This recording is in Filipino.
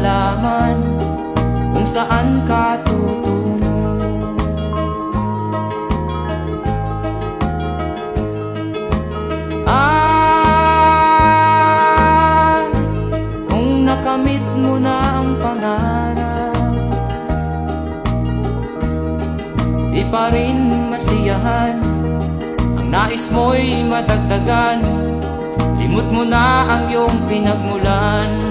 malaman kung saan ka tutungo. Kung nakamit mo na ang pangarap, di pa rin masiyahan ang nais mo'y madagdagan. Limot mo na ang iyong pinagmulan.